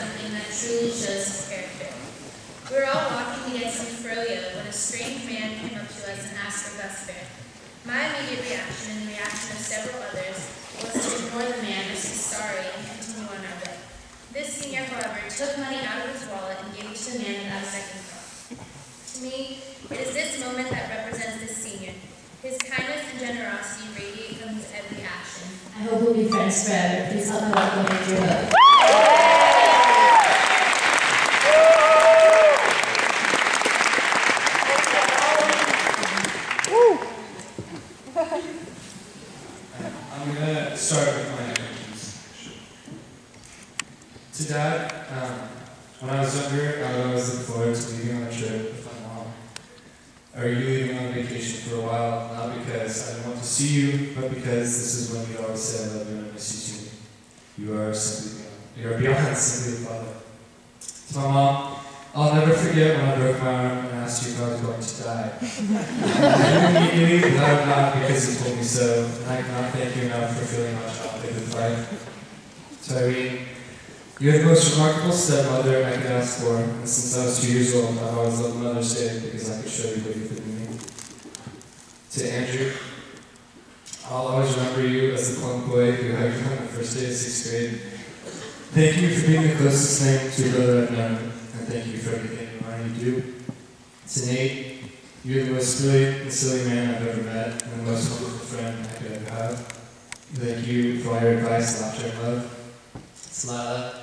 something that truly shows his character. We were all walking to get some froyo when a strange man came up to us and asked for bus fare. My immediate reaction, and the reaction of several others, was to ignore the man or say sorry and continue on our way. This senior, however, took money out of his wallet and gave it to the man without a second thought. To me, it is this moment that represents this senior. His kindness and generosity radiate from his every action. I hope we'll be friends forever. Please help me welcome Andrew. I'm going to start with my introductions. To Dad, when I was younger, I would always look forward to leaving on a trip with my mom. Are you leaving on vacation for a while? Not because I don't want to see you, but because this is when you always say I love you and I miss you too. You are beyond simply a father. To my mom, I'll never forget when I broke my arm and asked you if I was going to die. I knew immediately without a doubt because you told me so, and I cannot thank you enough for filling my childhood with life. To Irene, you're the most remarkable stepmother I could ask for, and since I was 2 years old, I've always loved Mother's Day because I could show you what you've been doing. To Andrew, I'll always remember you as the plump boy who hugged you on the first day of 6th grade. Thank you for being the closest thing to a brother I've known, and thank you for everything you are and you do. To Nate, you're the most brilliant and silly man I've ever met, and the most wonderful friend I could ever have. Thank you for all your advice, laughter, and love. To Lila,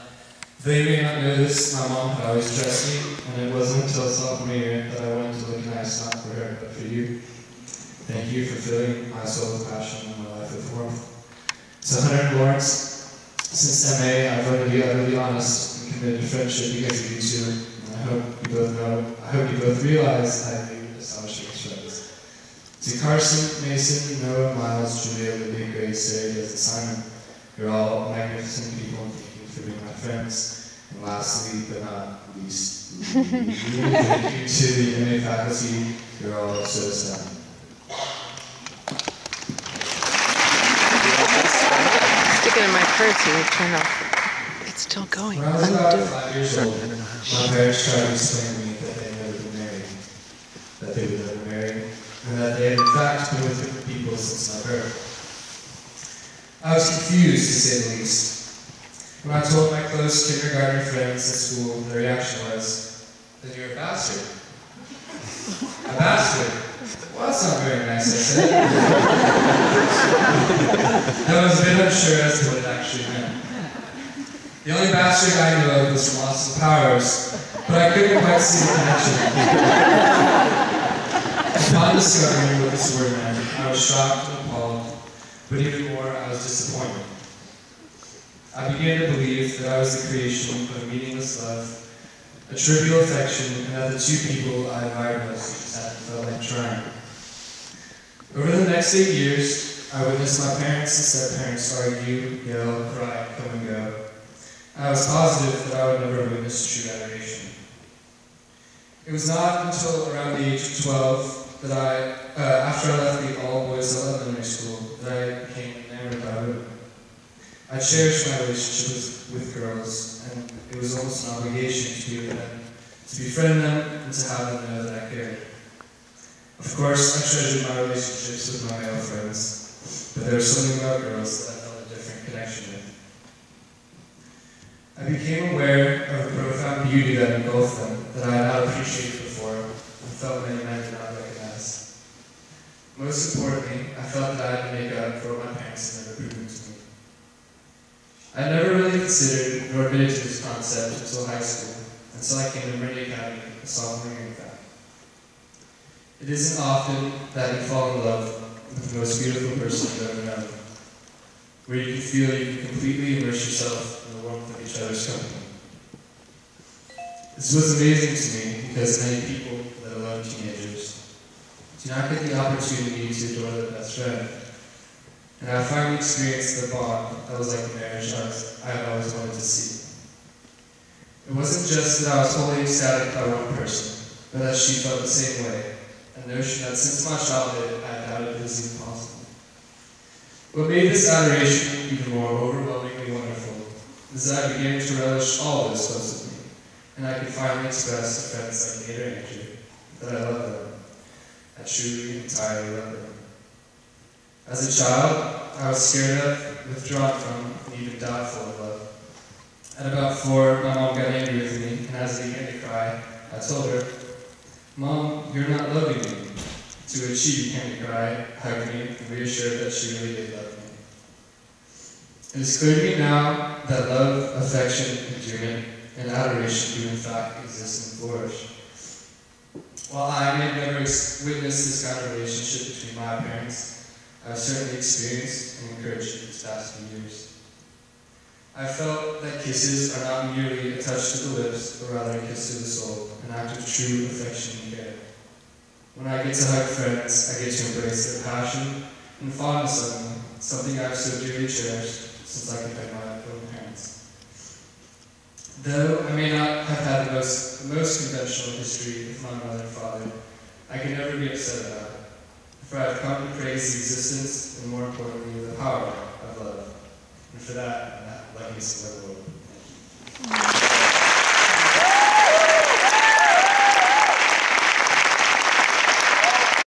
though you may not know this, my mom had always trusted me, and it wasn't until sophomore year that I went to look nice not for her, but for you. Thank you for filling my soul with passion and my life with warmth. To Hunter and Lawrence, since MA, I've learned to be utterly honest and committed to friendship because of you two, and I hope you both realize I have you astonishing as friends. To Carson, Mason, Noah, Miles, Julia, Olivia, Grace, Sarah, and Simon, you're all magnificent people, and thank you for being my friends. And lastly, but not least, thank you to the MA faculty, you're all so astounding. Stick it in my purse and turn off. It's still going. When I was about 5 years old, my parents tried to explain to me that they had never been married, that they would never marry, and that they had in fact been with different people since my birth. I was confused, to say the least. When I told my close kindergarten friends at school, their reaction was, "Then you're a bastard." A bastard? Well, that's not very nice, I said. I was a bit unsure as to what it actually meant. The only bastard I knew of was from Austin Powers, but I couldn't quite see the connection. Upon discovering what this word meant, I was shocked and appalled, but even more, I was disappointed. I began to believe that I was the creation of a meaningless love, a trivial affection, and that the two people I admired most just hadn't felt like trying. Over the next 8 years, I witnessed my parents and step-parents argue, yell, cry, come and go. I was positive that I would never witness true adoration. It was not until around the age of 12 that after I left the all-boys elementary school, that I became enamored by women. I cherished my relationships with girls, and it was almost an obligation to be with them, to befriend them, and to have them know that I cared. Of course, I treasured my relationships with my male friends, but there was something about girls that I felt a different connection with. I became aware of the profound beauty that engulfed them that I had not appreciated before, and felt many men did not recognize. Most importantly, I felt that I had to make up for what my parents had never proven to me. I never really considered nor admitted to this concept until high school, until I came to Meridian Academy, a sophomore year in fact. It isn't often that you fall in love with the most beautiful person you've ever known, where you can feel you can completely immerse yourself in the warmth of each other's company. This was amazing to me because many people, let alone teenagers, do not get the opportunity to adore their best friend. And I finally experienced the bond that was like the marriage I had always wanted to see. It wasn't just that I was wholly ecstatic by one person, but that she felt the same way, a notion that since my childhood I doubted it was even possible. What made this adoration even more overwhelmingly wonderful as I began to relish all that was close with me, and I could finally express to friends like Nate or Andrew that I love them. I truly, entirely love them. As a child, I was scared of, withdrawn from, and even doubtful of love. At about 4, my mom got angry with me, and as I began to cry, I told her, "Mom, you're not loving me." To which she began to cry, hugged me, and reassured that she really did love me. It is clear to me now that love, affection, endearment, and adoration do in fact exist and flourish. While I may have never witnessed this kind of relationship between my parents, I've certainly experienced and encouraged it these past few years. I felt that kisses are not merely a touch to the lips, but rather a kiss to the soul, an act of true affection and care. When I get to hug friends, I get to embrace their passion and fondness of me, something I've so dearly cherished since I could hug my own parents. Though I may not have had the most conventional history with my mother and father, I can never be upset about it, for I have come to praise the existence and, more importantly, the power of love. And for that, let me say the Lord. Thank you.